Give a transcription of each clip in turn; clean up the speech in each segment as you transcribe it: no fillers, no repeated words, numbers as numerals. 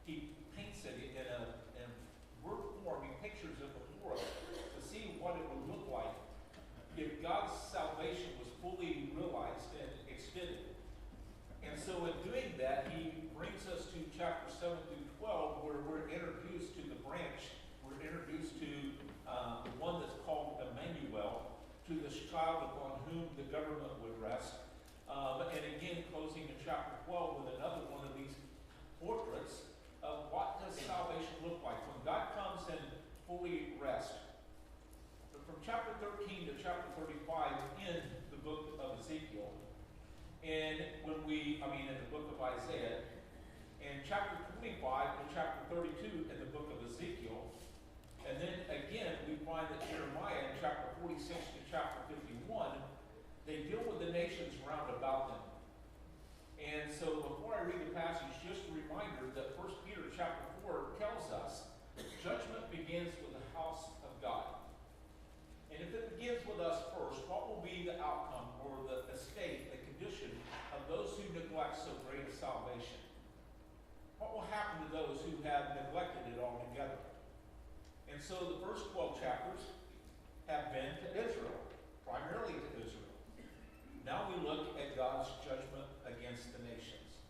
he paints it in word form. He pictures it before us to see what it would look like if God's salvation was fully realized and extended. And so in doing that, he brings us to chapter 7 through 12, where we're introduced to the branch. We're introduced to the one that's called Emmanuel, to this child upon whom the government would rest. And again, closing in chapter 12 with another one of these portraits of what does salvation look like when God comes and fully rests. But from chapter 13 to chapter 35 in the book of Ezekiel, and in the book of Isaiah, and chapter 25 to chapter 32 in the book of Ezekiel, and then again we find that Jeremiah in chapter 46 to chapter 51, they deal with the nations round about them. And so before I read the passage, just a reminder that 1 Peter chapter 4 tells us judgment begins with the house of God. And if it begins with us first, what will be the outcome or the state, the condition of those who neglect so great a salvation? What will happen to those who have neglected it altogether? And so the first 12 chapters have been to Israel, primarily to Israel. Now we look at God's judgment against the nations.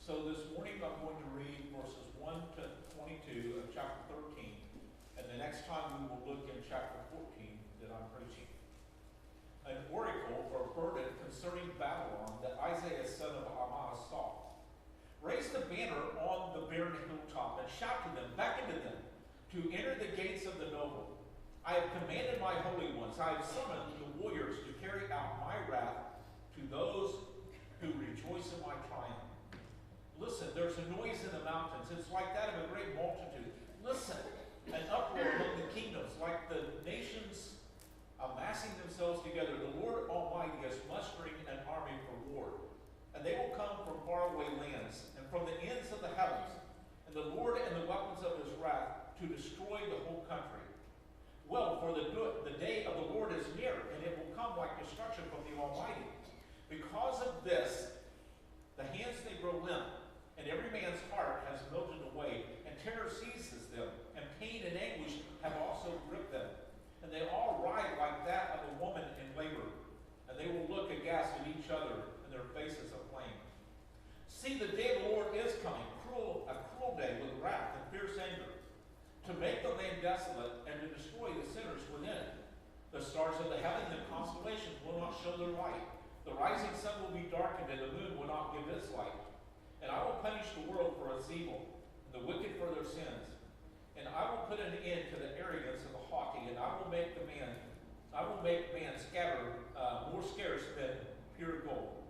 So this morning I'm going to read verses 1 to 22 of chapter 13. And the next time we will look in chapter 14 that I'm preaching. An oracle or burden concerning Babylon that Isaiah son of Amoz saw. Raise the banner on the barren hilltop and shout to them, beckon to them to enter the gates of the noble. I have commanded my holy ones. I have summoned the warriors to carry out my wrath to those who rejoice in my triumph. Listen, there's a noise in the mountains. It's like that of a great multitude. Listen, an uproar among the kingdoms, like the nations amassing themselves together. The Lord Almighty is mustering an army for war. And they will come from faraway lands and from the ends of the heavens. And the Lord and the weapons of his wrath to destroy the whole country. Well, for the day of the Lord is near, and it will come like destruction from the Almighty. Because of this, the hands they grow limp, and every man's heart has melted away, and terror seizes them, and pain and anguish have also gripped them. And they all writhe like that of a woman in labor, and they will look aghast at each other, and their faces aflame. See, the day of the Lord is coming, a cruel day with wrath and fierce anger, to make the land desolate and to destroy the sinners within it. The stars of the heaven and constellations will not show their light. The rising sun will be darkened, and the moon will not give its light. And I will punish the world for its evil, and the wicked for their sins. And I will put an end to the arrogance of the haughty, and I will make man scatter more scarce than pure gold,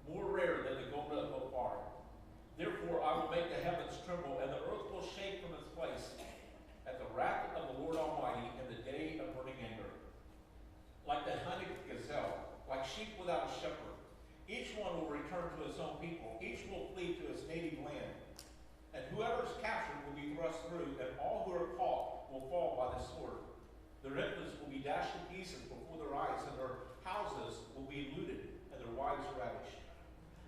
more rare than the gold of Ophir. Therefore I will make the heavens tremble, and the earth will shake from its place at the wrath of the Lord Almighty in the day of burning anger. Like the hunted gazelle, like sheep without a shepherd, each one will return to his own people. Each will flee to his native land. And whoever is captured will be thrust through, and all who are caught will fall by the sword. Their infants will be dashed to pieces before their eyes, and their houses will be looted, and their wives ravished.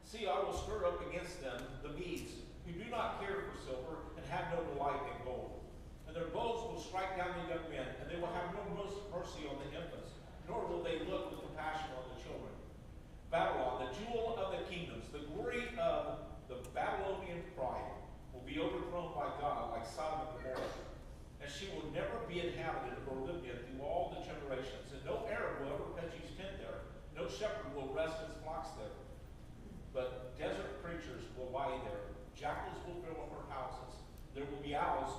See, I will stir up against them the Medes, who do not care for silver and have no delight in gold. And their bows will strike down the young men, and they will have no mercy on the infants, nor will they look with compassion on the children. Babylon, the jewel of the kingdoms, the glory of the Babylonian pride, will be overthrown by God like Sodom and Gomorrah. And she will never be inhabited or lived in through all the generations. And no Arab will ever pitch his tent there. No shepherd will rest his flocks there. But desert creatures will lie there. Jackals will fill her houses. There will be owls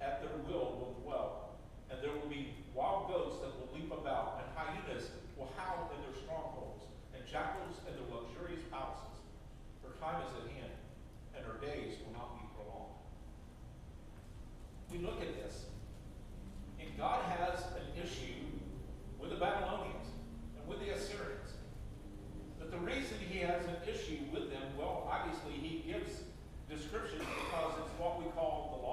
at their will dwell. And there will be wild goats that will leap about, and hyenas will howl in their strongholds, and jackals in their luxurious palaces. Her time is at hand, and her days will not be prolonged. We look at this, and God has an issue with the Babylonians and with the Assyrians. But the reason he has an issue with them, well, obviously he gives descriptions because it's what we call the law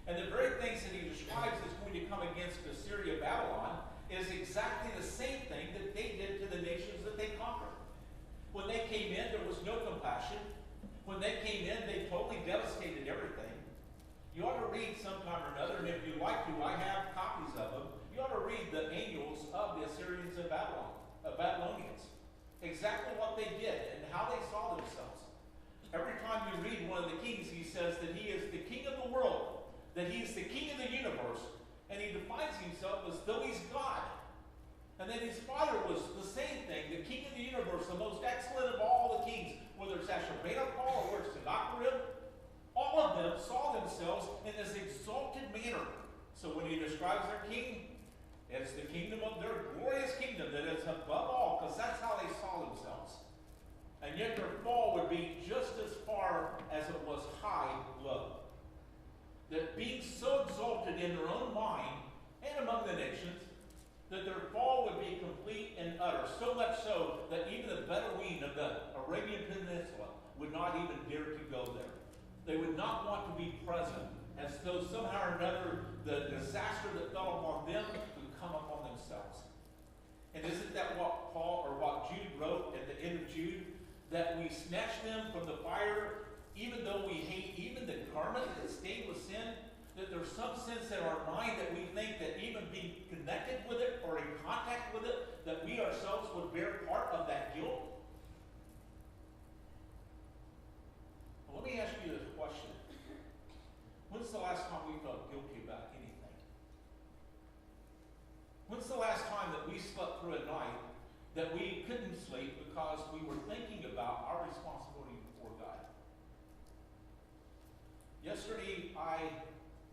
And the very things that he describes as going to come against Assyria, Babylon, is exactly the same thing that they did to the nations that they conquered. When they came in, there was no compassion. When they came in, they totally devastated everything. You ought to read sometime or another, and if you like to, I have copies of them. You ought to read the annuals of the Assyrians and Babylonians. Exactly what they did and how they saw themselves. Every time you read one of the kings, he says that he is the king of the world, that he is the king of the universe, and he defines himself as though he's God. And then his father was the same thing, the king of the universe, the most excellent of all the kings, whether it's Ashurbanipal or whether it's Sennacherib. All of them saw themselves in this exalted manner. So when he describes their king, it's the kingdom of their glorious kingdom that is above all, because that's how they saw themselves. And yet their fall would be just as far as it was high low. That being so exalted in their own mind and among the nations, that their fall would be complete and utter. So much so that even the Bedouin of the Arabian Peninsula would not even dare to go there. They would not want to be present, as though somehow or another the disaster that fell upon them would come upon themselves. And isn't that what Paul or what Jude wrote at the end of Jude? That we snatch them from the fire, even though we hate even the garment that stained with sin. That there's some sense in our mind that we think that even being connected with it or in contact with it, that we ourselves would bear part of that guilt. Well, let me ask you this question. When's the last time we felt guilty about anything? When's the last time that we slept through a night that we couldn't sleep because we were thinking about our responsibility before God? Yesterday, I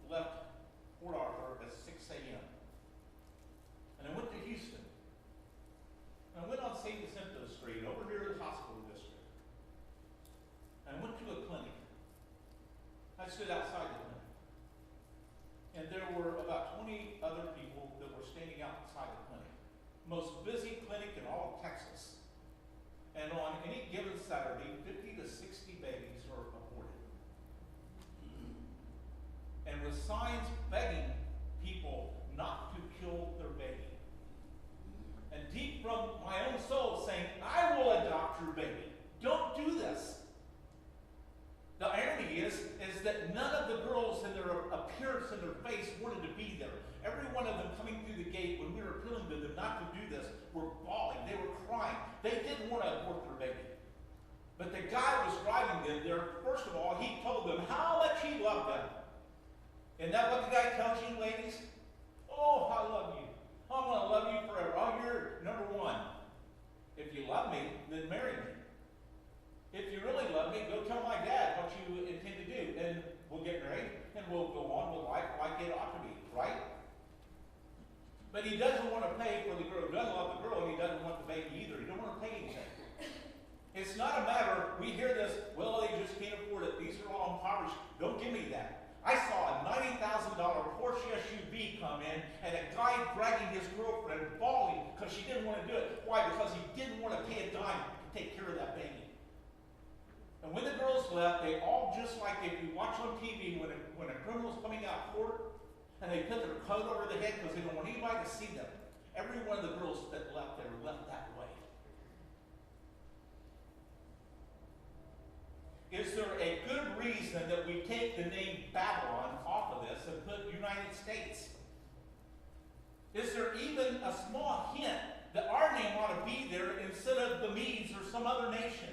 left Port Arthur at 6 a.m. and I went to Houston. And I went on St. Jacinto Street over near the hospital district. And I went to a clinic. I stood outside the clinic. And there were about 20 other people that were standing outside the clinic. Most busy clinic in all of Texas. And on any given Saturday, 50 to 60 babies are aborted. And with signs begging people not to kill their baby. And deep from my own soul saying, I will adopt your baby. Don't do this. The irony is that none of the girls in their appearance and their face wanted to be there. Every one of them coming through the gate when we were appealing to them not to do this were bawling. They were crying. They didn't want to abort their baby. But the guy was driving them there. First of all, he told them how much he loved them. Isn't that what the guy tells you, ladies? Oh, I love you. I'm going to love you forever. Oh, you're number one. If you love me, then marry me. If you really love me, go tell my dad what you intend to do. And we'll get married, and we'll go on with life like it ought to be, right? But he doesn't want to pay for the girl. He doesn't love the girl, and he doesn't want the baby either. He don't want to pay anything. It's not a matter, we hear this, well, they just can't afford it. These are all impoverished. Don't give me that. I saw a $90,000 Porsche SUV come in and a guy dragging his girlfriend bawling because she didn't want to do it. Why? Because he didn't want to pay a dime to take care of that baby. And when the girls left, they all, just like if you watch on TV when a criminal's coming out of court and they put their coat over their head because they don't want anybody to see them. Every one of the girls that left there left that way. Is there a good reason that we take the name Babylon off of this and put United States? Is there even a small hint that our name ought to be there instead of the Medes or some other nation?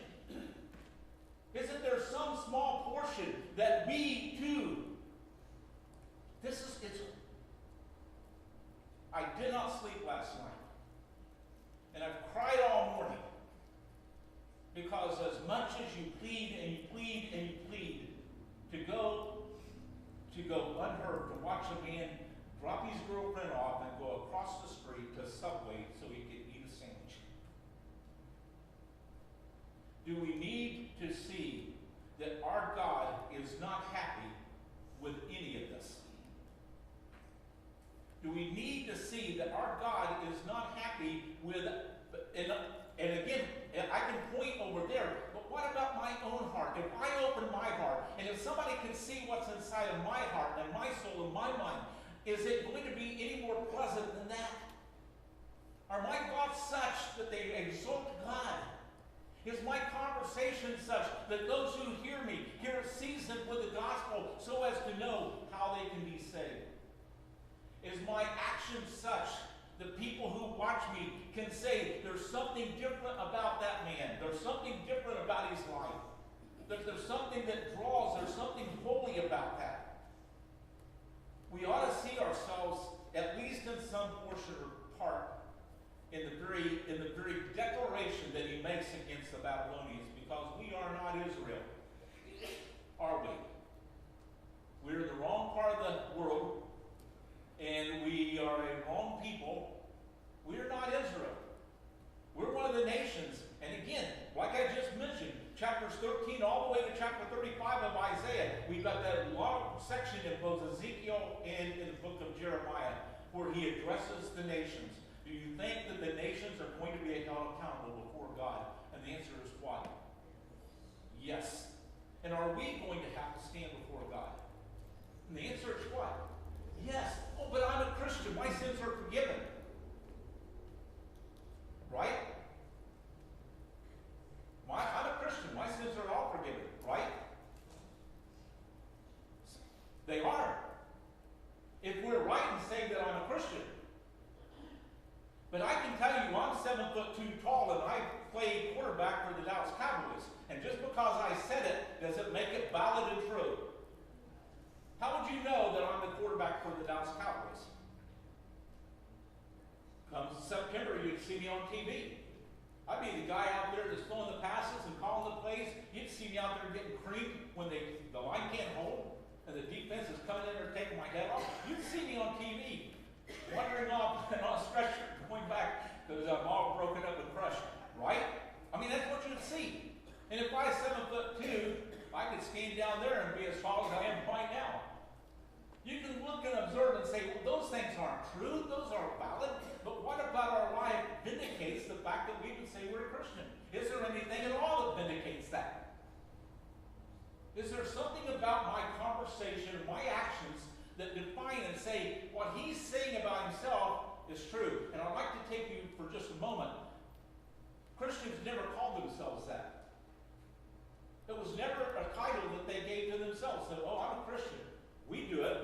Isn't there some small portion that we too? I did not sleep last night. And I've cried all morning. Because as much as you plead and you plead and you plead to go unheard, to watch a man drop his girlfriend off and go across the street to Subway so he could eat a sandwich. Do we need to see that our God is not happy with any of this? Do we need to see that our God is not happy with, and again, I can point over there, but what about my own heart? If I open my heart, and if somebody can see what's inside of my heart and my soul in my mind. Is it going to be any more pleasant than that? Are my thoughts such that they exalt God? Is my conversation such that those who hear me hear it seasoned with the gospel so as to know how they can be saved? Is my action such that people who watch me can say there's something different about that man, there's something different about his life, that there's something that draws, there's something holy about that? We ought to see ourselves, at least in some portion or part, in the very declaration that he makes against the Babylonians, because we are not Israel, are we? We're in the wrong part of the world, and we are a wrong people. We're not Israel. We're one of the nations. And again, like I just mentioned, chapters 13 all the way to chapter 35 of Isaiah, we've got that long section in both Ezekiel and in the book of Jeremiah where he addresses the nations. Do you think that the nations are going to be held accountable before God? And the answer is what? Yes. And are we going to have to stand before God? And the answer is what? Yes. Oh, but I'm a Christian. My sins are forgiven. Right? I'm a Christian. My sins are all forgiven. Right? They are. If we're right in saying that I'm a Christian. But I can tell you, I'm 7'2" tall, and I play quarterback for the Dallas Cowboys. And just because I said it, does it make it valid and true? How would you know that I'm the quarterback for the Dallas Cowboys? Come September, you'd see me on TV. I'd be the guy out there that's throwing the passes and calling the plays. You'd see me out there getting creamed when the line can't hold, and the defense is coming in there taking my head off. You'd see me on TV, wandering off and on a stretcher, going back because I'm all broken up and crushed, right? I mean, that's what you'd see. And if I was 7'2", I could stand down there and be as tall as I am right now. You can look and observe and say, well, those things aren't true, those aren't valid, but what about our life vindicates the fact that we would say we're a Christian? Is there anything at all that vindicates that? Is there something about my conversation, my actions, that define and say what he's saying about himself is true? And I'd like to take you for just a moment. Christians never called themselves that. It was never a title that they gave to themselves. That, oh, I'm a Christian. We do it.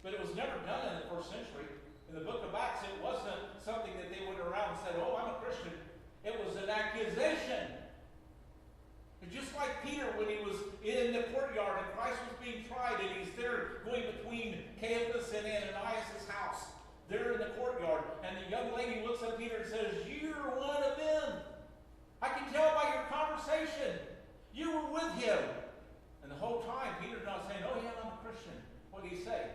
But it was never done in the first century. In the book of Acts, it wasn't something that they went around and said, oh, I'm a Christian. It was an accusation. And just like Peter when he was in the courtyard and Christ was being tried and he's there going between Caiaphas and Ananias' house. There in the courtyard. And the young lady looks at Peter and says, you're one of them. I can tell by your conversation. You were with him. And the whole time, Peter's not saying, oh yeah, I'm a Christian. What did he say?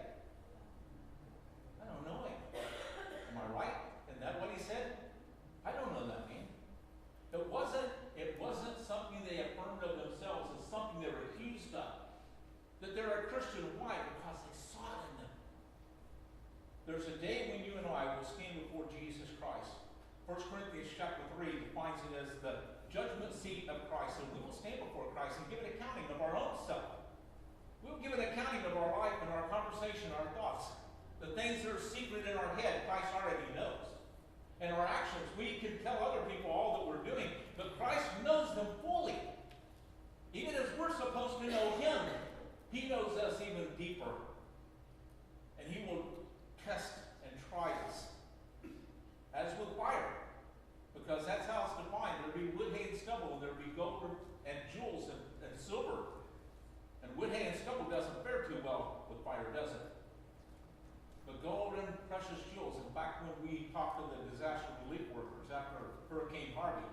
I don't know him. Am I right? Isn't that what he said? I don't know that man. It wasn't something they affirmed of themselves. It's something they were accused of. That they're a Christian. Why? Because they saw it in them. There's a day when you and I will stand before Jesus Christ. 1 Corinthians chapter 3 defines it as the judgment seat of Christ. And we will stand before Christ and give an accounting of our own self. We'll give an accounting of our life and our conversation, our thoughts. The things that are secret in our head, Christ already knows. And our actions, we can tell other people all that we're doing, but Christ knows them fully. Even as we're supposed to know him, he knows us even deeper. And he will test and try us. As with fire. Because that's how it's defined. There'll be wood, hay, and stubble, and there'll be gold and jewels and silver. And wood, hay, and stubble doesn't fare too well with fire, does it? But gold and precious jewels. In fact, when we talked to the disaster relief workers after Hurricane Harvey,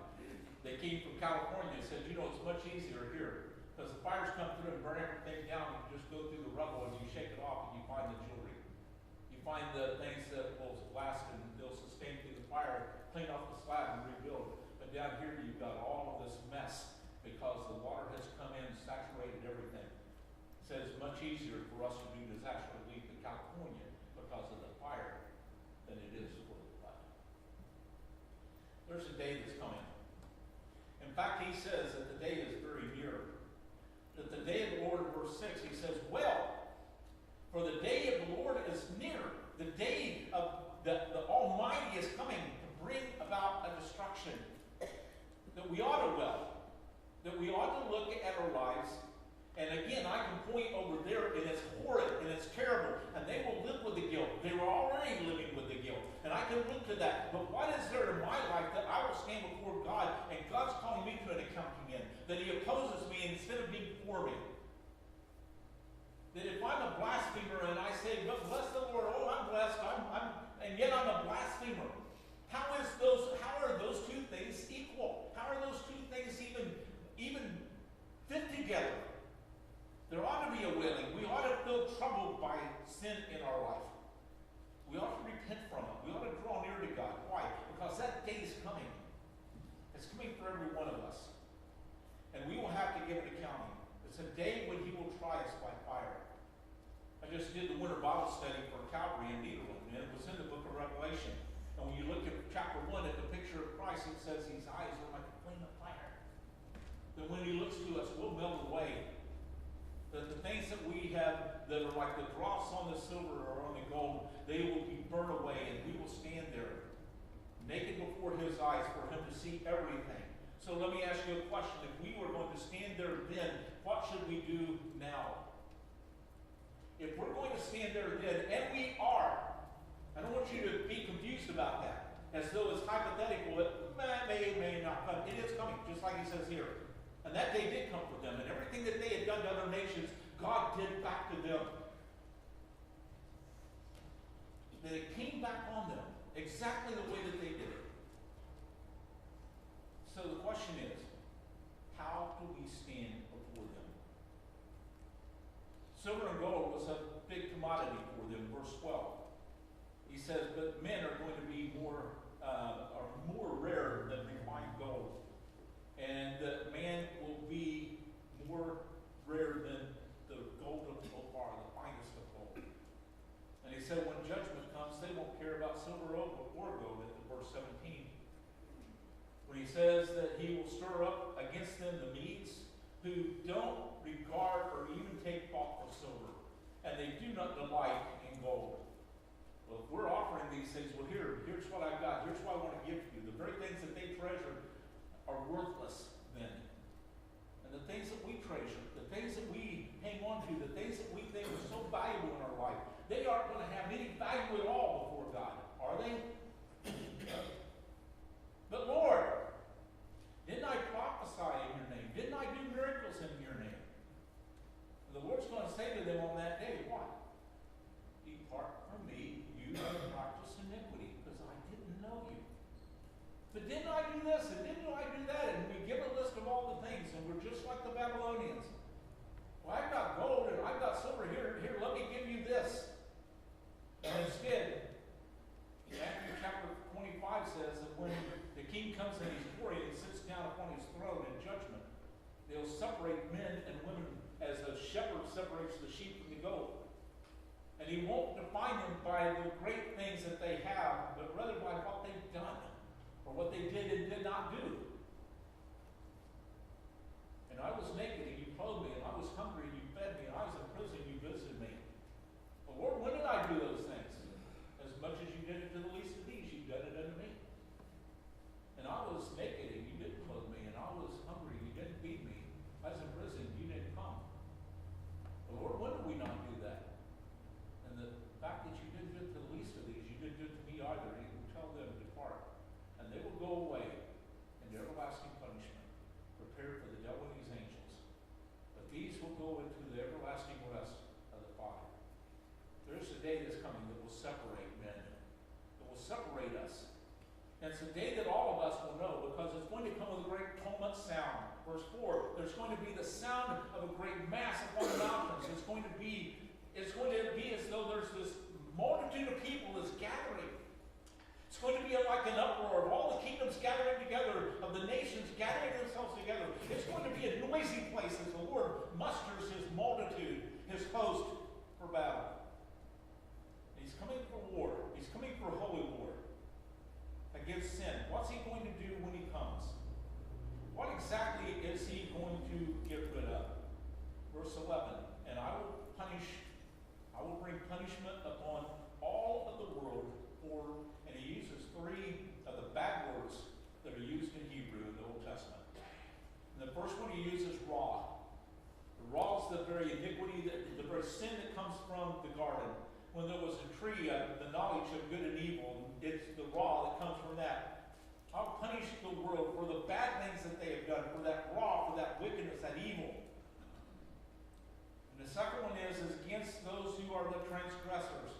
they came from California and said, you know, it's much easier here. Because the fires come through and burn everything down. You just go through the rubble and you shake it off and you find the jewelry. You find the things that will last and they'll sustain through the fire, clean off the slab and rebuild. But down here you've got all of this mess because the water has come in, saturated everything. It says it's much easier for us to do disaster relief in California because of the fire than it is for the flood. There's a day that's coming. In fact, he says that the day is very near. That the day of the Lord, in verse 6, he says, well, for the day of the Lord in my life that I will stand before God, and God's calling me to an accounting end. That He opposes me instead of being for me. That if I'm a blasphemer and I say, but bless the Lord, oh, I'm blessed, and yet I'm a blasphemer. How are those two things equal? How are those two things even fit together? There ought to be a wailing. We ought to feel troubled by sin in our life. We ought to repent from it. We ought to draw near to God. Why? Because that day is coming. It's coming for every one of us. And we will have to give an accounting. It's a day when He will try us by fire. I just did the winter Bible study for Calvary in Nederland, and it was in the book of Revelation. And when you look at chapter 1 at the picture of Christ, it says His eyes are like a flame of fire. That when He looks to us, we'll melt away. That the things that we have that are like the dross on the silver or on the gold, they will be burned away, and we will stand there naked before His eyes for Him to see everything. So let me ask you a question. If we were going to stand there then, what should we do now? If we're going to stand there then, and we are, I don't want you to be confused about that, as though it's hypothetical that may not come. It is coming, just like He says here. And that day did come for them, and everything that they had done to other nations, God did back to them. That it came back on them, exactly the way that they did it. So the question is, how do we stand before them? Silver and gold was a big commodity for them. Verse 12. He says, but men are going to be more rare than refined gold. And that man will be more rare than the gold of Ophir, the finest of gold. And he said, when judgment comes, they won't care about silver or gold, at verse 17. When he says that He will stir up against them the Medes, who don't regard or even take thought for silver, and they do not delight in gold. Well, if we're offering these things, well, here's what I've got. Here's what I want to give to you. The very things that they treasure are worthless then. And the things that we treasure, the things that we hang on to, the things that we think are so valuable in our life, they aren't going to have any value at all before God, are they? But Lord, didn't I prophesy in your name? Didn't I do miracles in your name? And the Lord's going to say to them on that day, what? Depart from me, you who practice iniquity, because I didn't know you. But didn't I do this, and didn't I do that? And we give a list of all the things, and we're just like the Babylonians. Well, I've got gold, and I've got silver. Here, let me give you this. And instead, Matthew chapter 25 says that when the king comes in his glory and he sits down upon his throne in judgment, they'll separate men and women as a shepherd separates the sheep from the goat. And He won't define them by the great things that they have, but rather by what they've done, or what they did and did not do. And I was naked and you clothed me, and I was hungry and you fed me, and I was in prison and you visited me. Well, Lord, when did I do those things? As much as you did it to the least of these, you've done it unto me. And I was naked and you didn't clothe me, and I was hungry and you didn't feed me. I was in prison and you didn't come. Well, Lord, when did we not do that? And the fact that you didn't do it to the least of these, you didn't do it to me either. He will tell them to depart. And they will go away into everlasting punishment, prepared for the devil and his angels. But these will go into the everlasting rest of the Father. There's a day that's coming that will separate men, that will separate us. And it's a day that all of us will know, because it's going to come with a great tumult sound. Verse 4, there's going to be the sound of a great mass upon the mountains. It's going to be as though there's this multitude of people that's gathering. It's going to be like an uproar of all the kingdoms gathering together, of the nations gathering themselves together. It's going to be a noisy place as the Lord musters His multitude, His host, for battle. He's coming for war. He's coming for holy war against sin. What's He going to do when He comes? What exactly is He going to get rid of? Verse 11, and I will bring punishment upon all of the world for, and He uses three of the bad words that are used in Hebrew in the Old Testament. And the first one He uses raw. The raw is the very iniquity, the very sin that comes from the garden. When there was a tree, the knowledge of good and evil, it's the raw that comes from that. I'll punish the world for the bad things that they have done, for that wrong, for that wickedness, that evil. And the second one is against those who are the transgressors.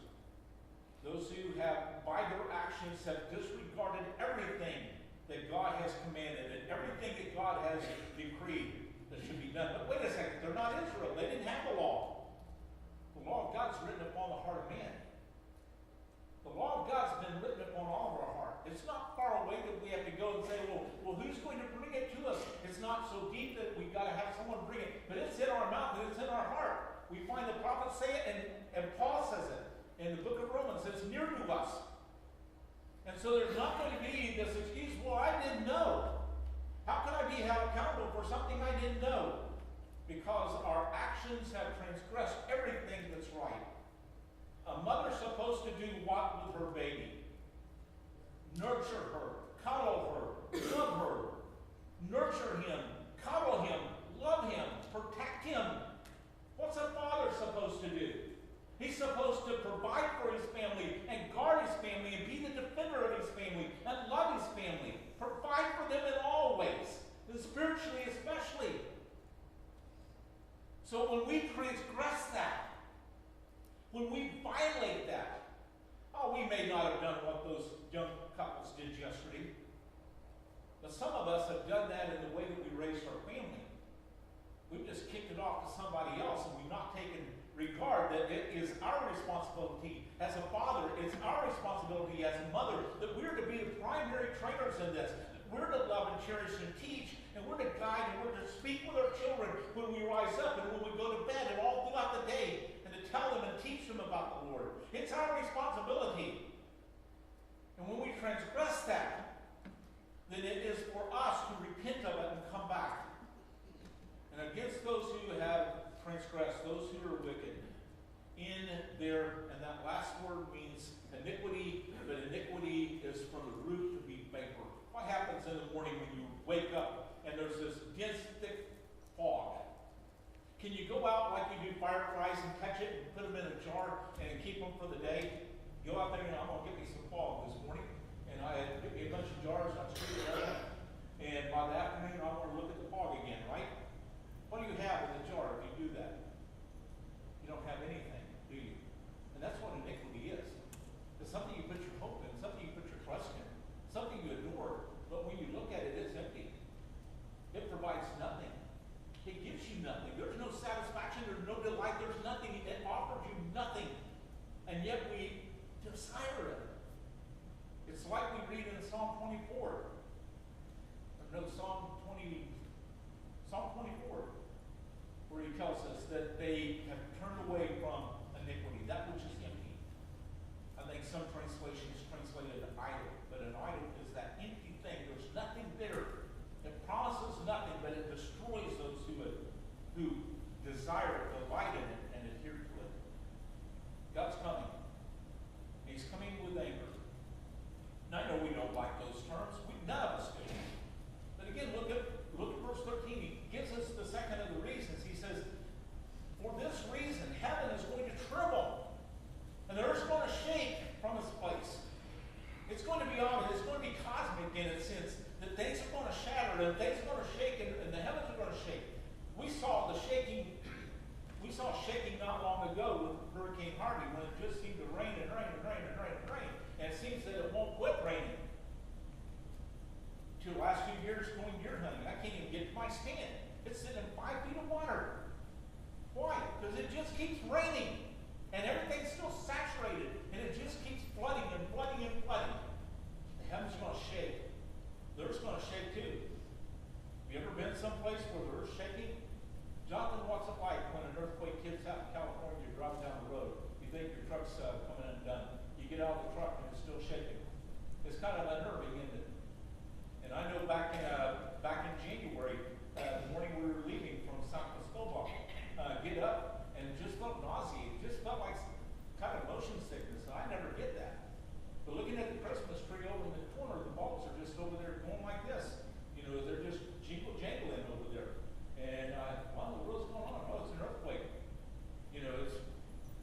Those who have, by their actions, have disregarded everything that God has commanded and everything that God has decreed that should be done. But wait a second, they're not Israel. They didn't have the law. The law of God's written upon the heart of man. The law of God's been written upon all of our heart. It's not far away that we have to go and say, well, who's going to bring it to us? It's not so deep that we've got to have someone bring it. But it's in our mouth and it's in our heart. We find the prophets say it, and Paul says it in the book of Romans. It's near to us. And so there's not going to be this excuse, well, I didn't know. How can I be held accountable for something I didn't know? Because our actions have transgressed everything that's right. A mother's supposed to do what with her baby? Nurture her, cuddle her, love her, nurture him, cuddle him, love him, protect him. What's a father supposed to do? He's supposed to provide for his family and guard his family and be the defender of his family and love his family. Provide for them in all ways, and spiritually especially. So when we transgress that, when we violate that, we may not have done what those young couples did yesterday, but some of us have done that in the way that we raised our family. We've just kicked it off to somebody else, and we've not taken regard that it is our responsibility as a father, it's our responsibility as a mother, that we're to be the primary trainers in this. We're to love and cherish and teach, and we're to guide, and we're to speak with our children when we rise up and when we go to bed and all throughout the day, and to tell them and teach them about the Lord. It's our responsibility. And when we transgress that, then it is for us to repent of it and come back. And against those who have transgressed, those who are wicked, in their, and that last word means iniquity, but iniquity is from the root to be vapor. What happens in the morning when you wake up and there's this dense, thick fog? Can you go out like you do fireflies and catch it and put them in a jar and keep them for the day? Go out there and I'm going to get me some fog this morning. And I get me a bunch of jars, I'm screwing it up. And by the afternoon, I'm going to look at the fog again, right? What do you have in the jar if you do that? You don't have anything, do you? And that's what iniquity is. It's something you put your hope in, something you put your trust in, something you adore, but when you look at it, it's empty. It provides nothing. It gives you nothing. There's no satisfaction, there's no delight, there's nothing. It offers you nothing. And yet we desire it. It's like we read in Psalm 24. Psalm 24, where he tells us that they have turned away from iniquity, that which is empty. I think some translations translated idol, but an idol is that empty thing. There's nothing there. It promises nothing, but it destroys those who desire it, delight in it, and adhere to it. God's coming. He's coming with anger. Now, I know we don't like those terms. None of us do. But again, look at verse 13. He gives us the second of the reasons. He says, for this reason, heaven is going to tremble, and the earth's going to shake from its place. It's going to be obvious. It's going to be cosmic in its sense that things are going to shatter, and things are going to shake, and the heavens are going to shake. We saw the shaking. We saw shaking not long ago with Hurricane Harvey, when it just seemed to rain and rain and rain and rain and rain, and it seems that it won't quit raining. To the last few years going deer hunting, I can't even get to my stand. It's sitting in 5 feet of water. Why? Because it just keeps raining, and everything's still saturated, and it just keeps flooding and flooding and flooding. The heaven's going to shake. The earth's going to shake too. Have you ever been someplace where the earth's shaking? Jonathan, what's it like when an earthquake hits out in California, you're driving down the road, you think your truck's coming undone. You get out of the truck and it's still shaking. It's kind of unnerving, isn't it? And I know back in January, the morning we were leaving from San Cristobal, get up and it just felt nauseating. It just felt like kind of motion sickness. And I never get that. But looking at the Christmas tree over in the corner, the bulbs are just over there going like this. You know, they're just jangling over there. And what in the world's going on? Oh, it's an earthquake. You know,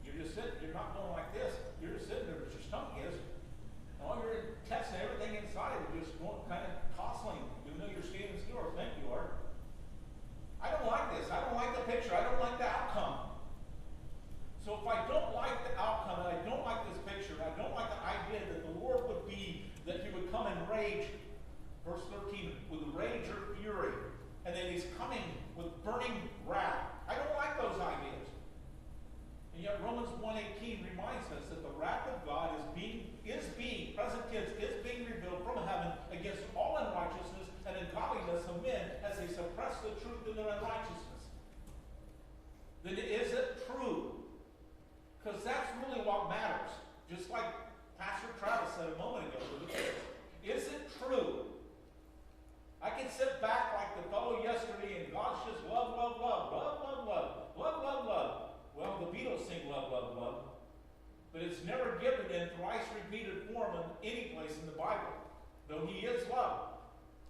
you're just sitting, you're not going like this. You're just sitting there, but your stomach is. And all your intestines, everything inside is just going kind of But it's never given in thrice repeated form in any place in the Bible, though he is love.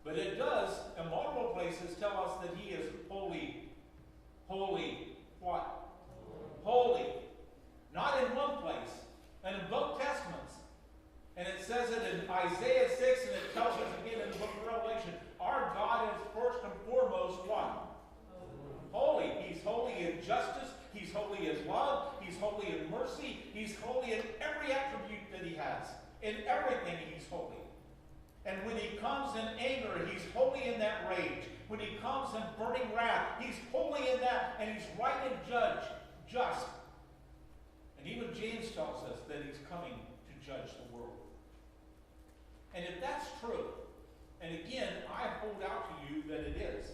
But it does, in multiple places, tell us that he is holy. Holy. What? Holy. Not in one place, and in both Testaments. And it says it in Isaiah 6, and it tells us again in the book of Revelation. Our God is first and foremost what? Holy. He's holy in justice. He's holy in love. He's holy in mercy. He's holy in every attribute that he has. In everything he's holy. And when he comes in anger, he's holy in that rage. When he comes in burning wrath, he's holy in that, and he's right and just. And even James tells us that he's coming to judge the world. And if that's true, and again, I hold out to you that it is.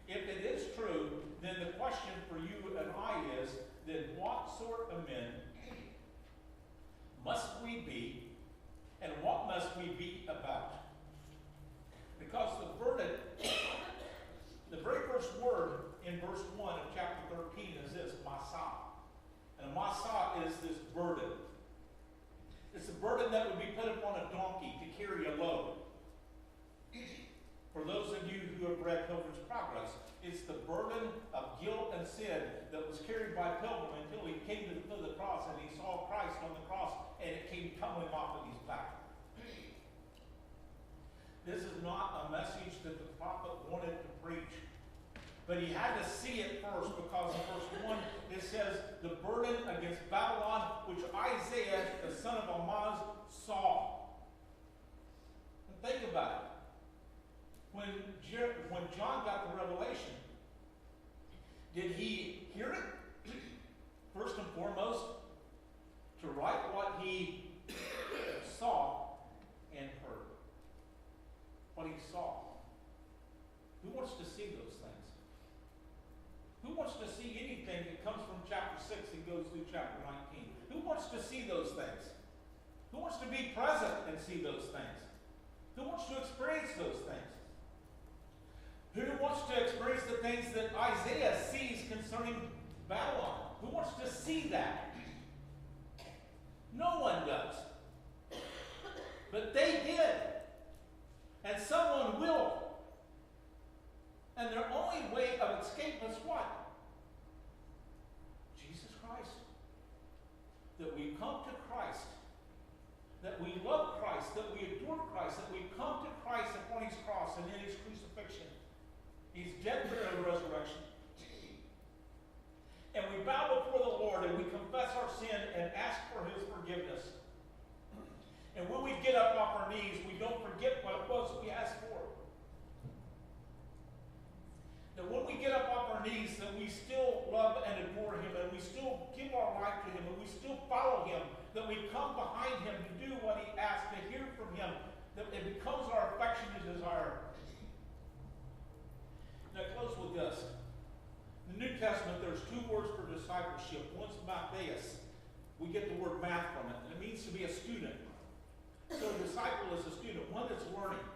If it is true, then the question for you and I is, then what sort of men must we be, and what must we be about? Because the very first word in verse 1 of chapter 13 is this, masa. And a masa is this burden. It's a burden that would be put upon a donkey to carry a load. For those of you who have read Pilgrim's Progress, it's the burden of guilt and sin that was carried by Pilgrim until he came to the foot of the cross and he saw Christ on the cross and it came tumbling off of his back. This is not a message that the prophet wanted to preach. But he had to see it first, because in verse 1 it says, the burden against Babylon, which Isaiah, the son of Amoz, saw. And think about it. When John got the revelation, did he hear it? First and foremost, to write what he saw and heard. What he saw. Who wants to see those things? Who wants to see anything that comes from chapter 6 and goes through chapter 19? Who wants to see those things? Who wants to be present and see those things? Who wants to experience those things? Who wants to experience the things that Isaiah sees concerning Babylon? Who wants to see that? No one does. But they did. And someone will. And their only way of escape is what? Jesus Christ. That we come to Christ. That we love Christ. That we adore Christ. That we come to Christ upon his cross and in his crucifixion. He's dead, buried, and resurrection. And we bow before the Lord and we confess our sin and ask for his forgiveness. And when we get up off our knees, we don't forget what it was we asked for. That when we get up off our knees, that we still love and adore him, and we still give our life to him, and we still follow him, that we come behind him to do what he asks, to hear from him, that it becomes our affection and desire. Now, close with this. In the New Testament, there's two words for discipleship. One's matheus. We get the word math from it, and it means to be a student. So a disciple is a student, one that's learning.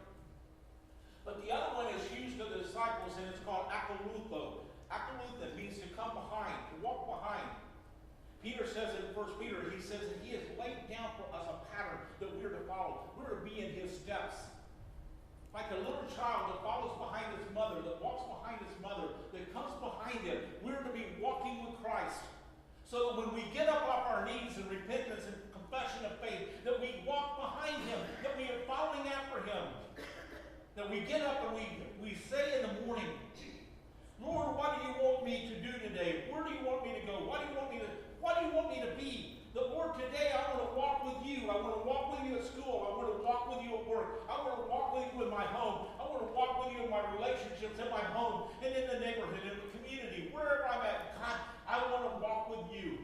But the other one is used to the disciples, and it's called akalutho. Akalutho means to come behind, to walk behind. Peter says in 1 Peter, he says that he has laid down for us a pattern that we're to follow. We're to be in his steps. Like a little child that follows behind his mother, that walks behind his mother, that comes behind him, we're to be walking with Christ. So that when we get up off our knees in repentance and confession of faith, that we walk behind him, that we are following after him. That we get up and we say in the morning, Lord, what do you want me to do today? Where do you want me to go? What do you want me to be? The Lord, today I want to walk with you. I want to walk with you at school. I want to walk with you at work. I want to walk with you in my home. I want to walk with you in my relationships, in my home, and in the neighborhood, in the community, wherever I'm at. God, I want to walk with you.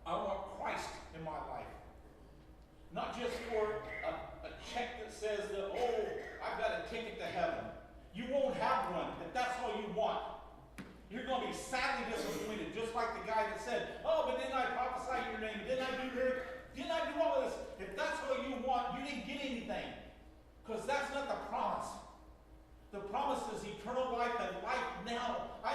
I want Christ in my life. Not just for a check that says that, oh, I've got a ticket to heaven. You won't have one if that's all you want. You're going to be sadly disappointed, just like the guy that said, oh, but didn't I prophesy your name? Didn't I do all of this? If that's all you want, you didn't get anything. Because that's not the promise. The promise is eternal life and life now. I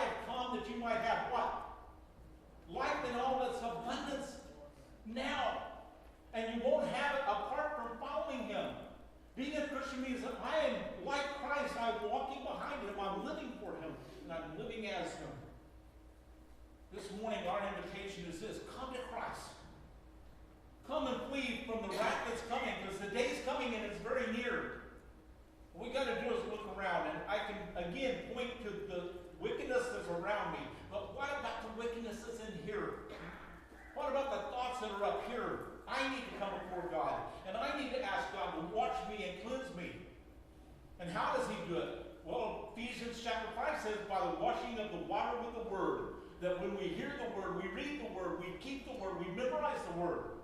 I need to come before God. And I need to ask God to wash me and cleanse me. And how does he do it? Well, Ephesians chapter 5 says, by the washing of the water with the word, that when we hear the word, we read the word, we keep the word, we memorize the word.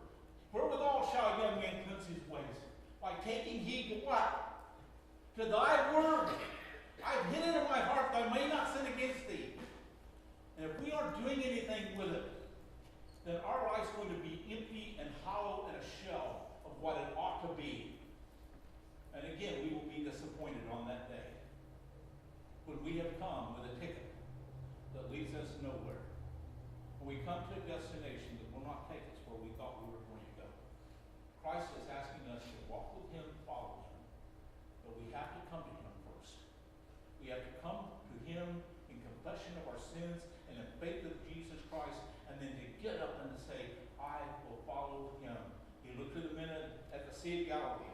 Wherewithal shall a young man cleanse his ways? By taking heed to what? To thy word. I've hid it in my heart that I may not sin against thee. And if we aren't doing anything with it, then our life's going to be empty and hollow and a shell of what it ought to be. And again, we will be disappointed on that day when we have come with a ticket that leads us nowhere. When we come to a destination that will not take us where we thought we were going to go. Christ is asking us to walk with him, follow him. But we have to come to him first. We have to come to him in confession of our sins and in faith of Jesus Christ, and then to get up and to say, I will follow him. He looked at the men at the Sea of Galilee.